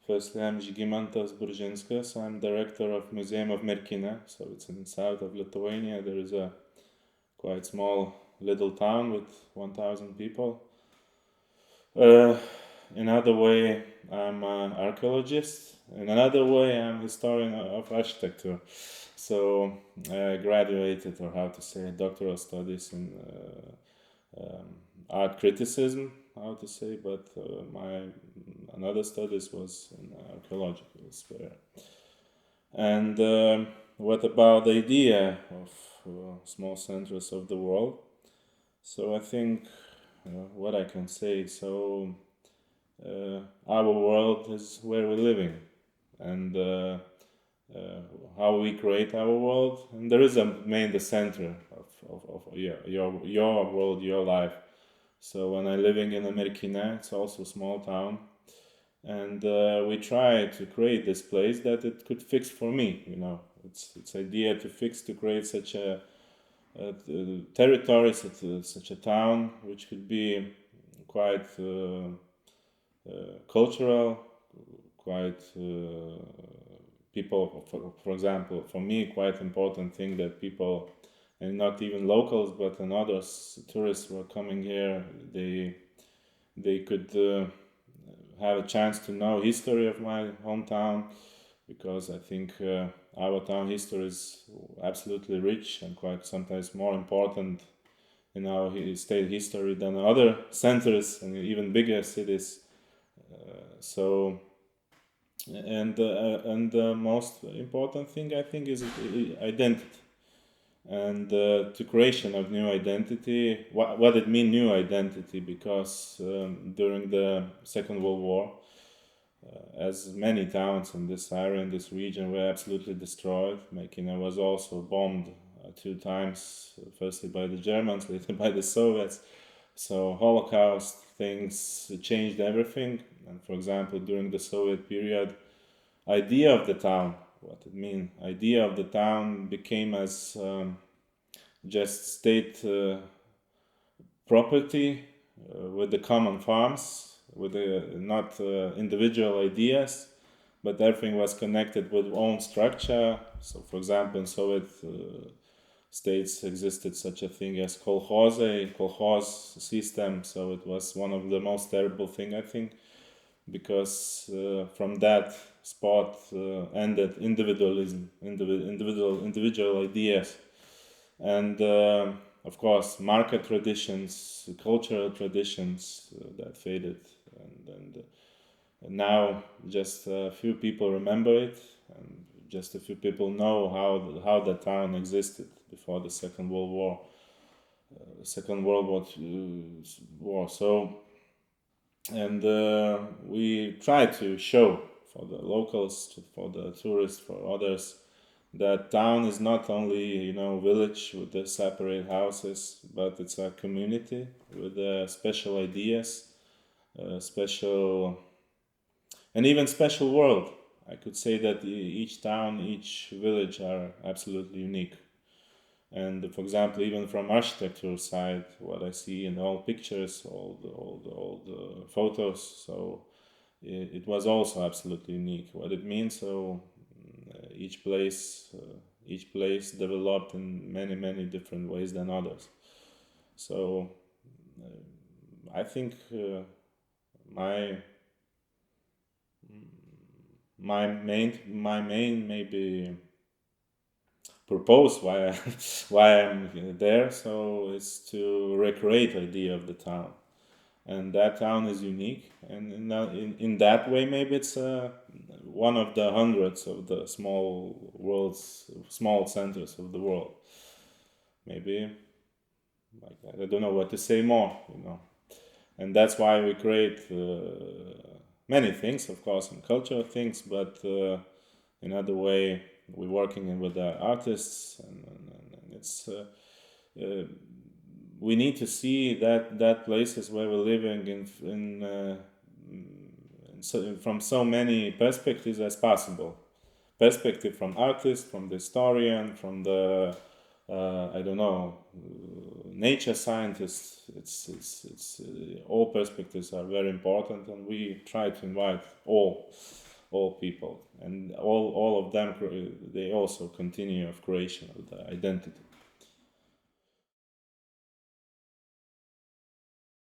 Firstly, I'm Ygimantas. I'm director of Museum of Merkinė, so it's in south of Lithuania. There is a quite small little town with 1,000 people. In another way, I'm an archaeologist. In another way, I'm historian of architecture. So I graduated, or how to say, doctoral studies in art criticism, how to say, but my another studies was in archaeological sphere. And what about the idea of small centers of the world? So I think what I can say, so our world is where we're living, and how we create our world, and there is a main the center of your world, your life. So when I'm living in Merkinė, it's also a small town, and we try to create this place that it could fix for me. It's idea to create such a territory, such a town, which could be quite cultural, quite people. For example, for me, quite important thing that people, and not even locals, but and others, tourists were coming here. They could have a chance to know history of my hometown, because I think our town history is absolutely rich and quite sometimes more important in our state history than other centers and even bigger cities. And the most important thing, I think, is identity. And to creation of new identity. What it mean new identity? Because during the Second World War, as many towns in this area, in this region, were absolutely destroyed. Merkinė was also bombed 2 times, firstly by the Germans, later by the Soviets. So Holocaust things changed everything. And for example, during the Soviet period, idea of the town, what it mean? Idea of the town became as just state property with the common farms, with not individual ideas, but everything was connected with own structure. So, for example, in Soviet states existed such a thing as kolkhoz system. So it was one of the most terrible thing, I think, because from that spot ended individualism, individual ideas, and of course market traditions, cultural traditions that faded, and now just a few people remember it, and just a few people know how the town existed before the Second World War. So. And we try to show for the locals, for the tourists, for others, that town is not only village with the separate houses, but it's a community with special ideas, special, and even special world. I could say that each town, each village are absolutely unique. And for example, even from architecture side, what I see in all pictures, all the photos, so it was also absolutely unique. What it means, so each place developed in many different ways than others. So I think my main maybe purpose why I'm there, so is to recreate idea of the town, and that town is unique, and in that way maybe it's one of the hundreds of the small centers of the world. Maybe I don't know what to say more, and that's why we create many things, of course, and cultural things, but in other way we're working with the artists, and it's we need to see that places where we're living in from so many perspectives as possible. Perspective from artists, from the historian, from the nature scientists. It's all perspectives are very important, and we try to invite all all people, and all of them they also continue of creation of the identity.